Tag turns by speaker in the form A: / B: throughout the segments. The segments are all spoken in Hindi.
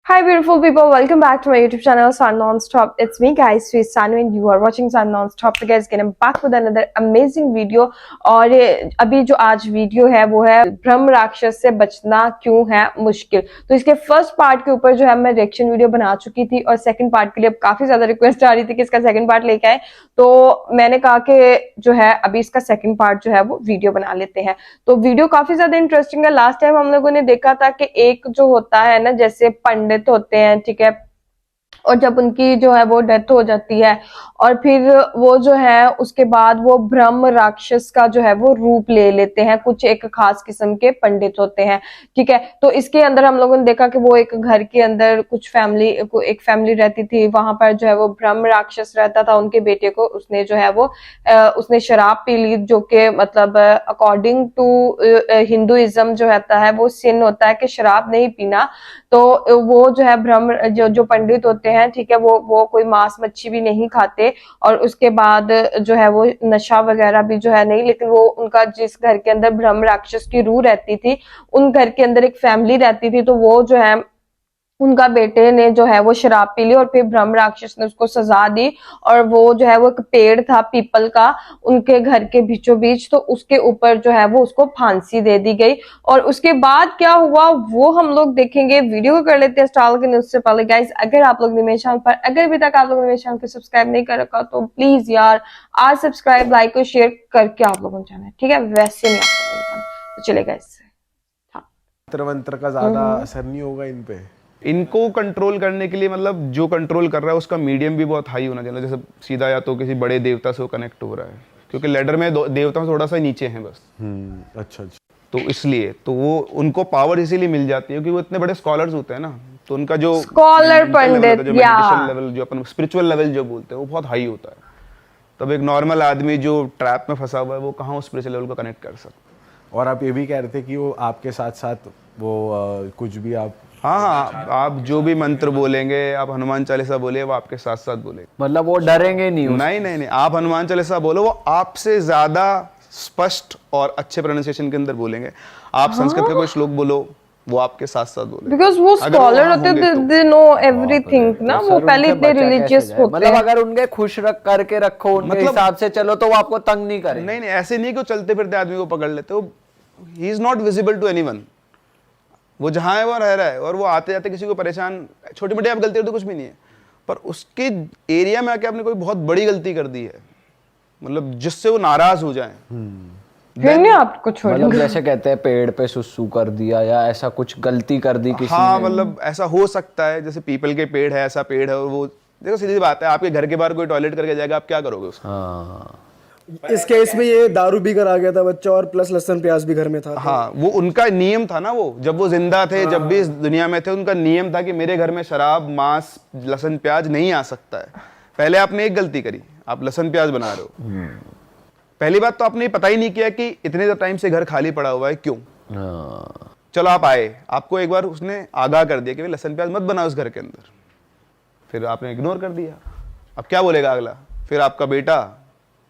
A: Hi beautiful people, welcome back to my YouTube channel Sun Non-Stop. It's me guys, sweet Sanu and you are watching Sun Non-Stop. So guys, getting back with another amazing video. और अभी जो आज वीडियो है वो है ब्रह्म राक्षस से बचना क्यों है मुश्किल। तो इसके फर्स्ट पार्ट के ऊपर जो है मैं रिएक्शन वीडियो बना चुकी थी और सेकंड पार्ट के लिए अब काफी ज्यादा रिक्वेस्ट आ रही थी कि इसका सेकंड पार्ट लेके आए, तो मैंने कहा कि जो है अभी इसका सेकंड पार्ट जो है वो वीडियो बना लेते हैं। तो वीडियो काफी ज्यादा इंटरेस्टिंग है। लास्ट टाइम हम लोगों ने देखा था कि एक जो होता है ना, जैसे पंडित होते हैं, ठीक है, और जब उनकी जो है वो डेथ हो जाती है और फिर वो जो है उसके बाद वो ब्रह्म राक्षस का जो है वो रूप ले लेते हैं। कुछ एक खास किस्म के पंडित होते हैं, ठीक है। तो इसके अंदर हम लोगों ने देखा कि वो एक घर के अंदर कुछ फैमिली, एक फैमिली रहती थी, वहां पर जो है वो ब्रह्म राक्षस रहता था। उनके बेटे को उसने जो है वो उसने शराब पी ली, जो कि मतलब अकॉर्डिंग टू हिंदुइज्म जो रहता है वो सिन होता है कि शराब नहीं पीना। तो वो जो है ब्रह्म जो पंडित होते हैं, ठीक है, वो कोई मांस मच्छी भी नहीं खाते और उसके बाद जो है वो नशा वगैरह भी जो है नहीं। लेकिन वो उनका जिस घर के अंदर ब्रह्म राक्षस की रूह रहती थी, उन घर के अंदर एक फैमिली रहती थी, तो वो जो है उनका बेटे ने जो है वो शराब पी ली और फिर ब्रह्म राक्षस ने उसको सजा दी। और वो जो है वो एक पेड़ था पीपल का उनके घर के बीचों बीच, तो उसके ऊपर जो है वो उसको फांसी दे दी गई। और उसके बाद क्या हुआ वो हम लोग देखेंगे। वीडियो को कर लेते हैं स्टार्ट करने उससे पहले गाइस, अगर आप लोग ने मेरे चैनल पर अगर अभी तक आप लोगों ने मेरे चैनल को सब्सक्राइब नहीं कर रखा तो प्लीज यार आज सब्सक्राइब, लाइक और शेयर करके आप लोगों को जाना है, ठीक है। वैसे नहीं आप लोगों को जाना, तो चलेगा इससे।
B: मंत्र का ज्यादा असर नहीं होगा इन पे।
C: इनको कंट्रोल करने के लिए मतलब जो कंट्रोल कर रहा है उसका मीडियम भी बहुत हाई होना चाहिए। जैसे सीधा या तो किसी बड़े देवता से वो कनेक्ट हो रहा है, क्योंकि लेडर में देवता थोड़ा सा नीचे हैं बस।
B: अच्छा।
C: तो इसलिए तो वो उनको पावर इसीलिए मिल जाती है क्योंकि वो इतने बड़े स्कॉलर्स होते हैं ना, तो उनका जो
A: स्कॉलर पंडित
C: जो मेडिटेशन लेवल, जो अपन स्पिरिचुअल लेवल जो बोलते हैं, वो बहुत हाई होता है। तब एक नॉर्मल आदमी जो ट्रैप में फंसा हुआ है वो कहाँ उस स्पिरिचुअल लेवल को कनेक्ट कर सकता।
B: और आप ये भी कह रहे थे कि वो आपके साथ साथ वो कुछ भी आप
C: हाँ, आप जो भी मंत्र बोलेंगे, आप हनुमान चालीसा बोले, वो आपके साथ साथ बोले।
D: मतलब वो डरेंगे नहीं?
C: नहीं, आप हनुमान चालीसा बोलो, वो आपसे ज्यादा स्पष्ट और अच्छे प्रोनाउंसिएशन के अंदर बोलेंगे। आप संस्कृत का कोई श्लोक बोलो, वो आपके साथ साथ बोलेंगे।
A: बिकॉज वो स्कॉलर होते हैं, दे नो एवरीथिंग ना। वो पहले इतने रिलीजियस होते हैं।
D: मतलब अगर उनके खुश करके रखो, उनके हिसाब से चलो, तो वो आपको तंग नहीं करेंगे।
C: नहीं, ऐसे नहीं कि चलते फिरते आदमी को पकड़ लेते। He is not visible to anyone. वो जहां है वो रह रहा है, और वो आते जाते किसी को परेशान, छोटी मोटी आप गलती हो तो कुछ भी नहीं है, पर उसके एरिया में आके आपने कोई बहुत बड़ी गलती कर दी है, मतलब जिससे वो नाराज हो जाए,
A: फिर नहीं आपको छोड़ेंगे।
D: मतलब जैसे कहते हैं पेड़ पे सुसु कर दिया या ऐसा कुछ गलती कर दी किसी
C: हाँ,
D: ने।
C: मतलब ऐसा हो सकता है। जैसे पीपल के पेड़ है, ऐसा पेड़ है, और वो देखो सीधी बात है, आपके घर के बाहर कोई टॉयलेट करके जाएगा, आप क्या करोगे उसको?
D: हाँ,
E: इस केस में ये दारू पी कर आ गया था बच्चा और प्लस लहसुन प्याज भी घर में था।
C: हाँ, वो उनका नियम था ना। वो जब वो जिंदा थे, जब भी इस दुनिया में थे, उनका नियम था कि मेरे घर में शराब, मांस, लहसुन प्याज नहीं आ सकता है। पहले आपने एक गलती करी, आप लहसुन प्याज बना रहे हो। पहली बात तो आपने पता ही नहीं किया कि इतने टाइम से घर खाली पड़ा हुआ है, क्यों? चलो आप आए, आपको एक बार उसने आगाह कर दिया कि लहसुन प्याज मत बनाओ उस घर के अंदर, फिर आपने इग्नोर कर दिया। अब क्या बोलेगा अगला? फिर आपका बेटा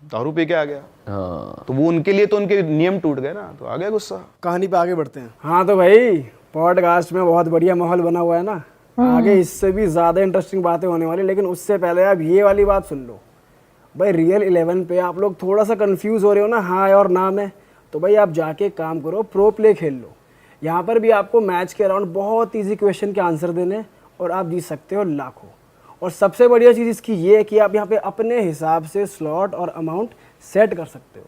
C: दारू पी के आ गया, तो वो उनके लिए तो उनके नियम टूट गए ना, तो आ गया गुस्सा।
E: कहानी पे आगे बढ़ते हैं। हाँ तो भाई पॉडकास्ट में बहुत बढ़िया माहौल बना हुआ है ना, आगे इससे भी ज्यादा इंटरेस्टिंग बातें होने वाली। लेकिन उससे पहले आप ये वाली बात सुन लो भाई। रियल 11 पे आप लोग थोड़ा सा कंफ्यूज हो रहे हो ना हाँ और ना में, तो भाई आप जाके काम करो, प्रो प्ले खेल लो। यहाँ पर भी आपको मैच के अराउंड बहुत ईजी क्वेश्चन के आंसर देने और आप जीत सकते हो लाखों। और सबसे बढ़िया चीज़ इसकी ये है कि आप यहाँ पे अपने हिसाब से स्लॉट और अमाउंट सेट कर सकते हो।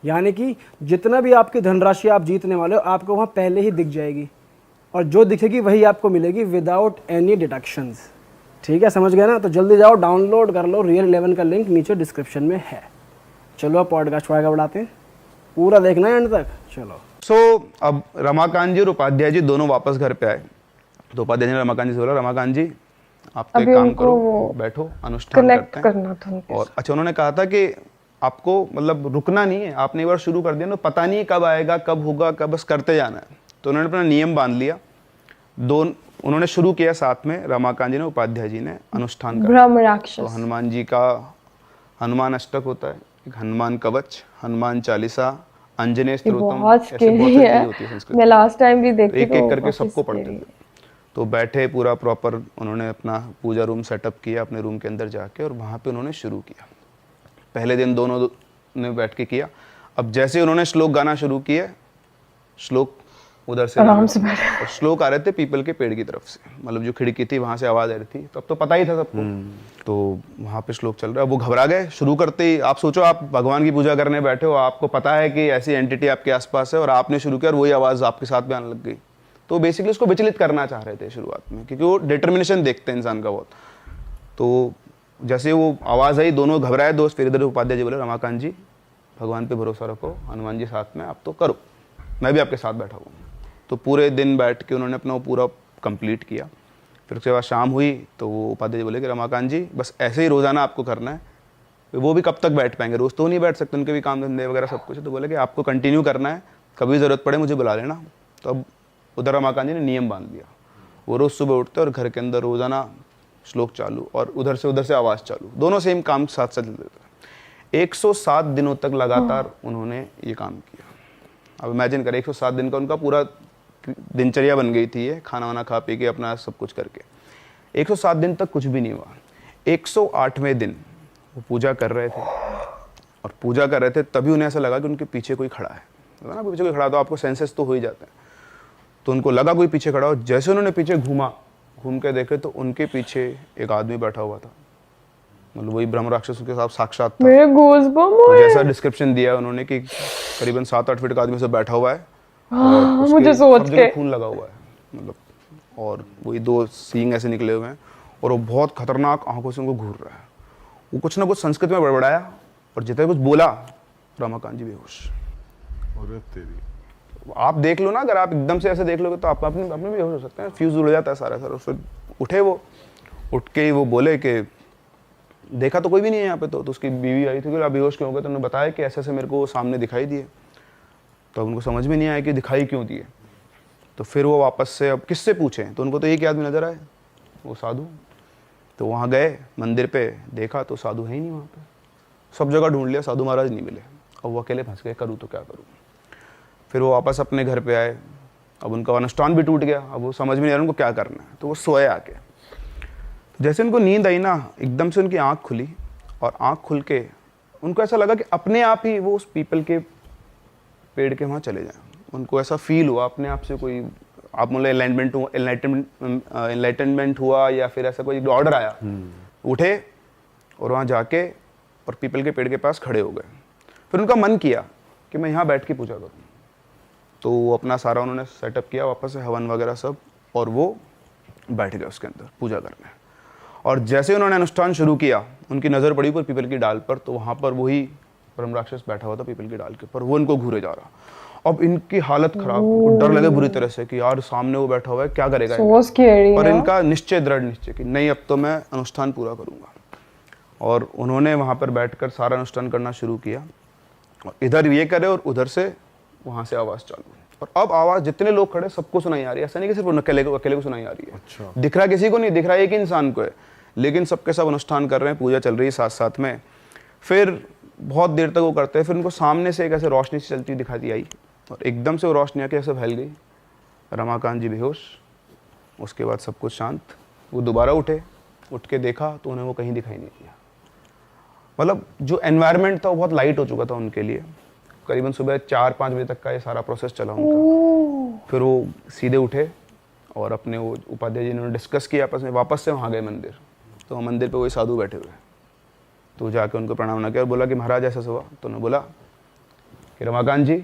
E: यानी कि जितना भी आपकी धनराशि आप जीतने वाले हो आपको वहाँ पहले ही दिख जाएगी, और जो दिखेगी वही आपको मिलेगी विदाउट एनी डिडक्शंस। ठीक है, समझ गए ना? तो जल्दी जाओ डाउनलोड कर लो। रियल 11 का लिंक नीचे डिस्क्रिप्शन में है। चलो अब पॉडकास्ट आगे बढ़ाते हैं, पूरा देखना है एंड तक। चलो
C: अब रमाकांत जी और उपाध्याय जी दोनों वापस घर पे आए, तो उपाध्याय जी ने रमाकांत जी से बोला, रमाकांत जी आप तो एक काम करो, बैठो, अनुष्ठान करते हैं।
A: करना था
C: और अच्छा, उन्होंने कहा था कि आपको मतलब रुकना नहीं है, आपने एक बार शुरू कर दिया तो पता नहीं कब आएगा, कब होगा, कब, बस करते जाना है। तो उन्होंने अपना नियम बांध लिया। उन्होंने शुरू किया साथ में, रमाकांत जी ने, उपाध्याय जी ने अनुष्ठान कर।
A: ब्रह्म राक्षस,
C: तो हनुमान जी का हनुमान अष्टक होता है, एक हनुमान कवच, हनुमान चालीसा, अंजनेय स्तोत्रम, ऐसे बहुत सारी चीजें होती है संस्कृत।
A: मैं लास्ट टाइम भी देखी,
C: एक एक करके सबको पढ़ते थे। तो बैठे पूरा प्रॉपर, उन्होंने अपना पूजा रूम सेटअप किया अपने रूम के अंदर जाके, और वहाँ पे उन्होंने शुरू किया। पहले दिन दोनों ने बैठ के किया। अब जैसे उन्होंने श्लोक गाना शुरू किया, श्लोक उधर से
A: आराम से बैठे।
C: और श्लोक आ रहे थे पीपल के पेड़ की तरफ से, मतलब जो खिड़की थी वहां से आवाज आ रही थी। तो अब तो पता ही था सबको, तो वहां पे श्लोक चल रहा है। वो घबरा गए शुरू करते ही। आप सोचो, आप भगवान की पूजा करने बैठे हो, आपको पता है कि ऐसी एंटिटी आपके आसपास है, और आपने शुरू किया और वही आवाज आपके साथ में आने लग गई। तो बेसिकली उसको विचलित करना चाह रहे थे शुरुआत में, क्योंकि वो डिटर्मिनेशन देखते हैं इंसान का बहुत। तो जैसे वो आवाज आई, दोनों घबराए दोस्त। फिर इधर उपाध्याय जी बोले, रमाकांत जी भगवान पे भरोसा रखो, हनुमान जी साथ में, आप तो करो, मैं भी आपके साथ बैठा हूँ। तो पूरे दिन बैठ के उन्होंने अपना वो पूरा कंप्लीट किया। फिर उसके बाद शाम हुई तो वो उपाध्याय जी बोले कि रमाकांत जी बस ऐसे ही रोज़ाना आपको करना है। वो भी कब तक बैठ पाएंगे, रोज़ तो नहीं बैठ सकते, उनके भी काम धंधे वगैरह सब कुछ है। तो बोले कि आपको कंटिन्यू करना है, कभी ज़रूरत पड़े मुझे बुला लेना। तो अब उधर रमाकांत जी ने नियम बांध दिया। वो रोज़ सुबह उठते और घर के अंदर रोज़ाना श्लोक चालू और उधर से आवाज़ चालू, दोनों सेम काम साथ साथ चलते थे। 107 दिनों तक लगातार उन्होंने ये काम किया। अब इमेजिन करें, 107 दिन का उनका पूरा दिनचर्या बन गई थी ये, खाना वाना खा पी के अपना सब कुछ करके। 107 दिन तक कुछ भी नहीं हुआ। 108वें दिन वो पूजा कर रहे थे, और पूजा कर रहे थे तभी उन्हें ऐसा लगा कि उनके पीछे कोई खड़ा है ना। पीछे कोई खड़ा तो आपको सेंसेस तो हो ही जाते हैं। तो उनको लगा कोई पीछे खड़ा हो। जैसे उन्होंने पीछे घूम के देखे तो उनके पीछे एक आदमी बैठा हुआ था, मतलब वही ब्रह्म राक्षस के साथ साक्षात था।
A: मेरे गूज़बम्प
C: तो जैसा डिस्क्रिप्शन दिया उन्होंने कि करीबन 7-8 फीट का आदमी से बैठा हुआ है, और उसके
A: मुझे सोच
C: सब जगह
A: के
C: खून लगा हुआ है, मतलब, और वही 2 सींग ऐसे निकले हुए हैं, और वो बहुत खतरनाक आंखों से उनको घूर रहा है। वो कुछ ना कुछ संस्कृत में बड़बड़ाया, और जितना कुछ बोला रमाकांत जी बेहोश।
B: अरे तेरी,
C: आप देख लो ना, अगर आप एकदम से ऐसे देख लोगे तो आप अपने भी बेहोश हो सकते हैं, फ्यूज उड़ जाता है सारा। फिर उठे वो, उठ के ही वो बोले कि देखा तो कोई भी नहीं है यहाँ पे। तो उसकी बीवी आई थी कि आप बेहोश क्यों हो गए? तो उन्होंने बताया कि ऐसे ऐसे मेरे को सामने दिखाई दिए। तो उनको समझ में नहीं आया कि दिखाई क्यों दिए। तो फिर वो वापस से अब किससे पूछें, तो उनको तो एक ही आदमी नजर आए, वो साधु। तो वहाँ गए मंदिर पे, देखा तो साधु है ही नहीं वहाँ पे। सब जगह ढूंढ लिया, साधु महाराज नहीं मिले। अब वो अकेले फंस गए, करूँ तो क्या करूँ। फिर वो वापस अपने घर पे आए। अब उनका अनुष्ठान भी टूट गया। अब वो समझ में नहीं आ रहा उनको क्या करना है। तो वो सोए आके, जैसे उनको नींद आई ना, एकदम से उनकी आँख खुली, और आँख खुल के उनको ऐसा लगा कि अपने आप ही वो उस पीपल के पेड़ के वहाँ चले जाएं। उनको ऐसा फील हुआ अपने आप से, कोई आप बोले एनलाइटनमेंट हुआ, या फिर ऐसा कोई ऑर्डर आया। उठे और वहाँ जाके और पीपल के पेड़ के पास खड़े हो गए। फिर उनका मन किया कि मैं यहाँ बैठ के पूजा करूँ। तो वो अपना सारा उन्होंने सेटअप किया वापस से, हवन वगैरह सब, और वो बैठ गए उसके अंदर पूजा करने। और जैसे उन्होंने अनुष्ठान शुरू किया, उनकी नज़र पड़ी ऊपर पीपल की डाल पर। तो वहाँ पर वही ब्रह्म राक्षस बैठा हुआ था पीपल की डाल के ऊपर, वो इनको घूरे जा रहा। अब इनकी हालत खराब, उनको डर लगे बुरी तरह से कि यार सामने वो बैठा हुआ है, क्या करेगा। और इनका निश्चय, दृढ़ निश्चय कि नहीं, अब तो मैं अनुष्ठान पूरा करूंगा। और उन्होंने वहाँ पर बैठकर सारा अनुष्ठान करना शुरू किया, और इधर ये करे और उधर से वहाँ से आवाज़ चालू। और अब आवाज़ जितने लोग खड़े सबको सुनाई आ रही है। ऐसा नहीं कि सिर्फ अकेले को सुनाई आ रही है।
B: अच्छा।
C: दिख रहा किसी को नहीं, दिख रहा एक ही इंसान को है, लेकिन सबके सब अनुष्ठान कर रहे हैं, पूजा चल रही है साथ साथ में। फिर बहुत देर तक वो करते हैं। फिर उनको सामने से एक ऐसे रोशनी से चलती दिखाई आई, और एकदम से वो रोशनी आके ऐसे फैल गई। रमाकांत जी बेहोश, उसके बाद सब कुछ शांत। वो दोबारा उठे, उठ के देखा तो उन्हें वो कहीं दिखाई नहीं दिया। मतलब जो एनवायरनमेंट था वो बहुत लाइट हो चुका था उनके लिए। करीबन सुबह 4-5 बजे तक का ये सारा प्रोसेस चला उनका। फिर वो सीधे उठे और अपने वो उपाध्याय जी ने डिस्कस किया आपस में, वापस से वहाँ गए मंदिर। तो मंदिर पे वही साधु बैठे हुए। तो जाके उनको प्रणाम ना किया और बोला कि महाराज ऐसा हुआ। तो उन्होंने बोला कि रमाकांत जी,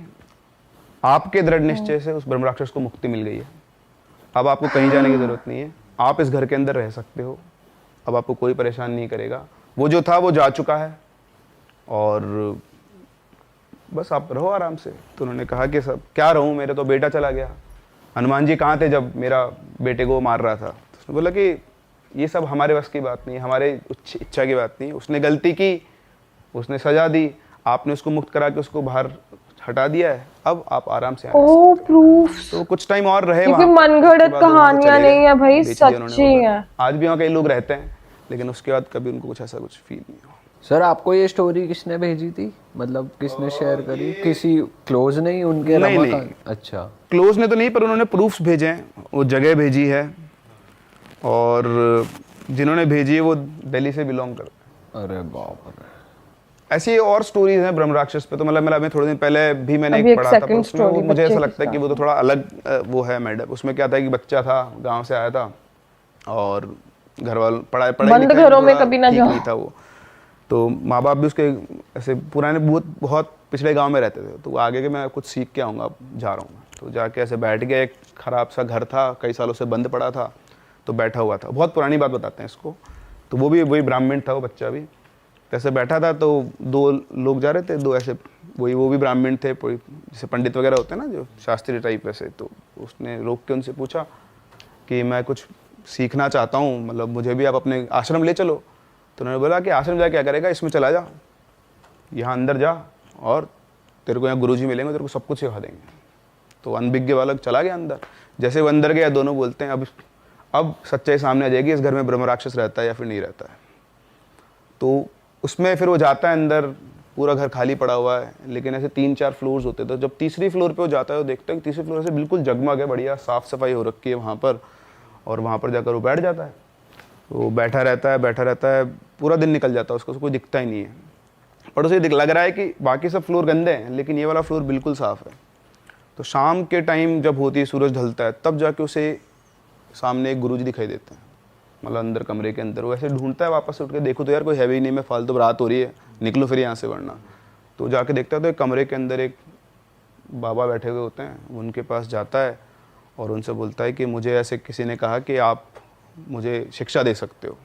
C: आपके दृढ़ निश्चय से उस ब्रह्म राक्षस को मुक्ति मिल गई है। अब आपको कहीं जाने की जरूरत नहीं है, आप इस घर के अंदर रह सकते हो। अब आपको कोई परेशान नहीं करेगा। वो जो था वो जा चुका है, और बस आप रहो आराम से। तो उन्होंने कहा कि सब क्या रहूं, मेरे तो बेटा चला गया। हनुमान जी कहाँ थे जब मेरा बेटे को मार रहा था? तो उसने बोला कि ये सब हमारे बस की बात नहीं, हमारे इच्छा की बात नहीं। उसने गलती की, उसने सजा दी, आपने उसको मुक्त करा के उसको बाहर हटा दिया है। अब आप आराम से
A: प्रूफ।
C: तो कुछ टाइम और रहे
A: क्योंकि
C: वहाँ।
A: मनगढ़ंत कहानियां नहीं है भाई, सच्ची है।
C: आज भी वहाँ कई लोग रहते हैं, लेकिन उसके बाद कभी उनको कुछ ऐसा कुछ फील नहीं हुआ।
D: सर आपको ये स्टोरी किसने भेजी थी, मतलब किसने शेयर करी? किसी क्लोज नहीं उनके?
C: नहीं।
D: अच्छा,
C: क्लोज ने तो नहीं, पर उन्होंने प्रूफ्स भेजे हैं, वो जगह भेजी है, और जिन्होंने भेजी है वो दिल्ली से बिलोंग करते
D: अरे बाप रे।
C: हैं। ऐसी और स्टोरीज हैं ब्रह्म राक्षस पे, तो मतलब मैं थोड़े दिन पहले भी मैंने
A: अभी
C: एक
A: एक
C: पढ़ा था, पर
A: second
C: उसमें वो
A: story
C: मुझे
A: बच्चे
C: ऐसा
A: की
C: लगता है कि वो तो थोड़ा अलग वो है मैडम। उसमें क्या था कि बच्चा था, गांव से आया था और घर वालों पढ़ाई
A: बंद
C: लिखाई
A: घरों में
C: थोड़ा
A: कभी ना
C: ठीक
A: जाओ।
C: नहीं था वो, तो माँ बाप भी उसके ऐसे पुराने बहुत पिछड़े गांव में रहते थे, तो वो आगे के मैं कुछ सीख के आऊँगा, अब जा रहा हूँ। तो जाके ऐसे बैठ गया, एक ख़राब सा घर था, कई सालों से बंद पड़ा था, तो बैठा हुआ था। बहुत पुरानी बात बताते हैं इसको। तो वो भी वही ब्राह्मण था, वो बच्चा भी ऐसे बैठा था, तो दो लोग जा रहे थे, दो ऐसे वो भी ब्राह्मण थे, जैसे पंडित वगैरह होते हैं ना, जो शास्त्रीय टाइप वैसे। तो उसने रोक के उनसे पूछा कि मैं कुछ सीखना चाहता हूँ, मतलब मुझे भी आप अपने आश्रम ले चलो। तो उन्होंने बोला कि आश्रम जा क्या करेगा, इसमें चला जा, यहाँ अंदर जा और तेरे को यहाँ गुरुजी मिलेंगे, तेरे को सब कुछ सिखा देंगे। तो अनभिज्ञ बालक चला गया अंदर। जैसे वो अंदर गया, दोनों बोलते हैं अब सच्चाई सामने आ जाएगी, इस घर में ब्रह्म राक्षस रहता है या फिर नहीं रहता है। तो उसमें फिर वो जाता है अंदर, पूरा घर खाली पड़ा हुआ है, लेकिन ऐसे 3-4 फ्लोर्स होते थे। जब तीसरी फ्लोर पे वो जाता है, वो देखता है कि तीसरी फ्लोर से बिल्कुल जगमग है, बढ़िया साफ़ सफाई हो रखी है वहाँ पर, और वहाँ पर जाकर वो बैठ जाता है। वो बैठा रहता है, पूरा दिन निकल जाता है, उसको कोई दिखता ही नहीं है। पर उसे लग रहा है कि बाकी सब फ्लोर गंदे हैं, लेकिन ये वाला फ्लोर बिल्कुल साफ़ है। तो शाम के टाइम जब होती है, सूरज ढलता है, तब जाके उसे सामने एक गुरुजी दिखाई देते हैं, मतलब अंदर कमरे के अंदर। वो ऐसे ढूंढता है, वापस से उठ के देखो तो यार कोई है भी नहीं, मैं फालतू रात हो रही है, निकलो फिर यहाँ से वरना। तो जाके देखता है तो एक कमरे के अंदर एक बाबा बैठे हुए होते हैं। उनके पास जाता है और उनसे बोलता है कि मुझे ऐसे किसी ने कहा कि आप मुझे शिक्षा दे सकते हो।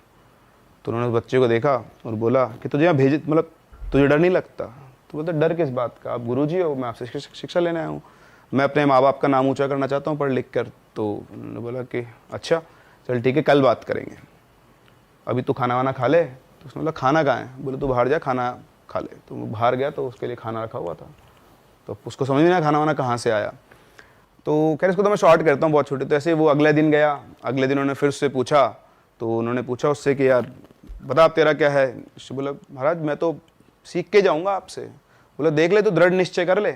C: तो उन्होंने उस बच्चे को देखा और बोला कि तुझे यहाँ भेज, मतलब तुझे डर नहीं लगता? तो बोलता डर किस बात का, आप गुरुजी हो, मैं आपसे शिक्षा लेने आया हूँ, मैं अपने माँ बाप का नाम ऊँचा करना चाहता हूँ पढ़ लिख कर। तो उन्होंने बोला कि अच्छा चल ठीक है, कल बात करेंगे, अभी तू खाना वाना खा ले। तो उसने बोला खाना कहाँ है? बोले तू बाहर जा, खाना खा ले। तो वो बाहर गया, तो उसके लिए खाना रखा हुआ था, तो उसको समझ नहीं आया खाना वाना कहाँ से आया। तो खैर इसको तो मैं शॉर्ट करता हूँ, बहुत छोटे। तो ऐसे वो अगले दिन गया, अगले दिन उन्होंने फिर उससे पूछा, तो उन्होंने पूछा उससे कि यार बता आप तेरा क्या है। उसने बोला महाराज मैं तो सीख के जाऊँगा आपसे। बोला देख ले, तो दृढ़ निश्चय कर ले,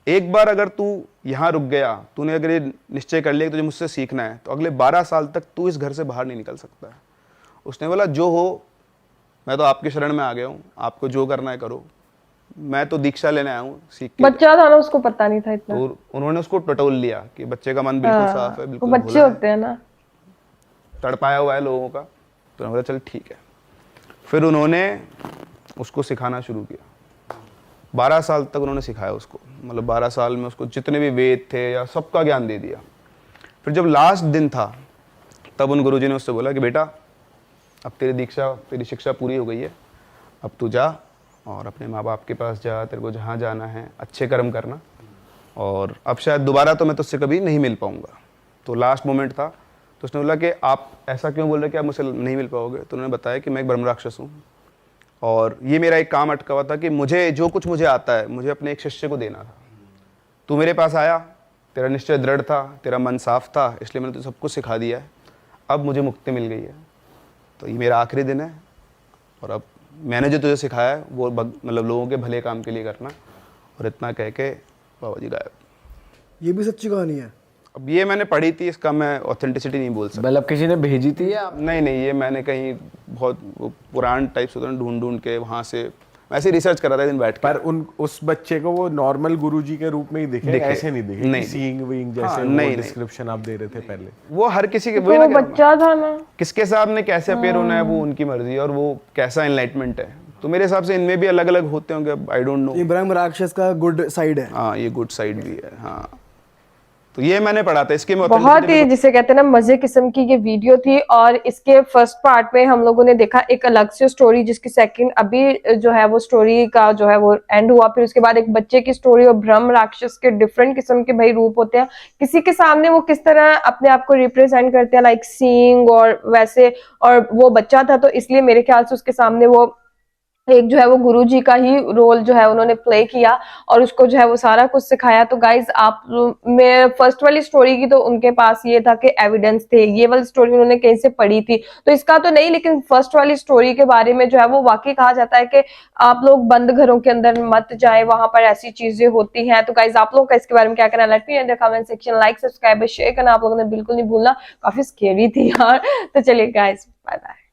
C: एक बार अगर तू यहाँ रुक गया, तूने अगर ये निश्चय कर लिया कि तुझे मुझसे सीखना है, तो अगले 12 साल तक तू इस घर से बाहर नहीं निकल सकता है। उसने बोला जो हो, मैं तो आपके शरण में आ गया हूँ, आपको जो करना है करो, मैं तो दीक्षा लेने आया हूँ, सीख के।
A: बच्चा था ना, उसको पता नहीं था इतना।
C: तो उन्होंने उसको टटोल लिया कि बच्चे का मन बिल्कुल साफ है,
A: वो
C: बिल्कुल
A: बच्चे
C: भोला है,
A: होते हैं ना।
C: तड़पाया हुआ है लोगों का। तो उन्होंने बोला चल ठीक है। फिर उन्होंने उसको सिखाना शुरू किया। 12 साल तक उन्होंने सिखाया उसको, मतलब 12 साल में उसको जितने भी वेद थे या सबका ज्ञान दे दिया। फिर जब लास्ट दिन था, तब उन गुरुजी ने उससे बोला कि बेटा अब तेरी शिक्षा पूरी हो गई है, अब तू जा और अपने माँ बाप के पास जा, तेरे को जहाँ जाना है अच्छे कर्म करना, और अब शायद दोबारा तो मैं तुझसे कभी नहीं मिल पाऊँगा। तो लास्ट मोमेंट था। तो उसने बोला कि आप ऐसा क्यों बोल रहे कि आप मुझसे नहीं मिल पाओगे? तो उन्होंने बताया कि मैं एक ब्रह्म राक्षस हूँ, और ये मेरा एक काम अटका हुआ था कि मुझे जो कुछ मुझे आता है, मुझे अपने एक शिष्य को देना था। तू मेरे पास आया, तेरा निश्चय दृढ़ था, तेरा मन साफ था, इसलिए मैंने तुझे सब कुछ सिखा दिया है। अब मुझे मुक्ति मिल गई है, तो ये मेरा आखिरी दिन है, और अब मैंने जो तुझे सिखाया है वो मतलब लोगों के भले काम के लिए करना। और इतना कह के बाबा जी गायब।
E: ये भी सच्ची कहानी है?
C: अब ये मैंने पढ़ी थी, इसका मैं ऑथेंटिसिटी नहीं बोल सकता।
D: मतलब किसी ने भेजी थी या
C: नहीं, ये मैंने कहीं बहुत पुरान टाइप से ढूंढ के वहाँ से ऐसे रिसर्च कर रहा था दिन बैठ के।
B: पर उस बच्चे को वो नॉर्मल गुरुजी के रूप में ही दिखे, ऐसे नहीं दिखे?
C: नहीं,
B: सीइंग विंग जैसे
C: हाँ,
B: वो
C: नहीं,
B: डिस्क्रिप्शन आप दे रहे थे पहले,
C: वो हर किसी के,
A: तो वो बच्चा था ना,
C: किसके सामने कैसे अपेयर होना है वो उनकी मर्जी, और वो कैसा एनलाइटमेंट है। तो मेरे हिसाब से इनमें भी अलग अलग होते होंगे, आई डोंट नो।
E: ये ब्रह्म राक्षस का गुड साइड है।
C: हाँ, ये गुड साइड भी है। हाँ, तो ये मैंने पढ़ा था, इसके में
A: बहुत ही जिसे कहते हैं ना मजे किस्म की ये वीडियो थी। और इसके फर्स्ट पार्ट में हम लोगों ने देखा एक अलग से स्टोरी, जिसकी सेकंड अभी जो है वो स्टोरी का जो है वो एंड हुआ। फिर उसके बाद एक बच्चे की स्टोरी, और ब्रह्म राक्षस के डिफरेंट किस्म के भाई रूप होते हैं, किसी के सामने वो किस तरह अपने आप को रिप्रेजेंट करते हैं, लाइक सीइंग और वैसे। और वो बच्चा था तो इसलिए मेरे ख्याल से उसके सामने वो एक जो है वो गुरुजी का ही रोल जो है उन्होंने प्ले किया और उसको जो है वो सारा कुछ सिखाया। तो गाइज आप मैं फर्स्ट वाली स्टोरी की तो उनके पास ये था कि एविडेंस थे, ये वाली स्टोरी उन्होंने कहीं से पढ़ी थी, तो इसका तो नहीं, लेकिन फर्स्ट वाली स्टोरी के बारे में जो है वो वाकई कहा जाता है कि आप लोग बंद घरों के अंदर मत जाए, वहां पर ऐसी चीजें होती हैं। तो गाइज आप लोग का इसके बारे में क्या करना, let me know in the comment section. Like subscribe share करना आप लोगों ने बिल्कुल नहीं भूलना, काफी स्केरी थी यार। तो चलिए गाइज, बाय बाय।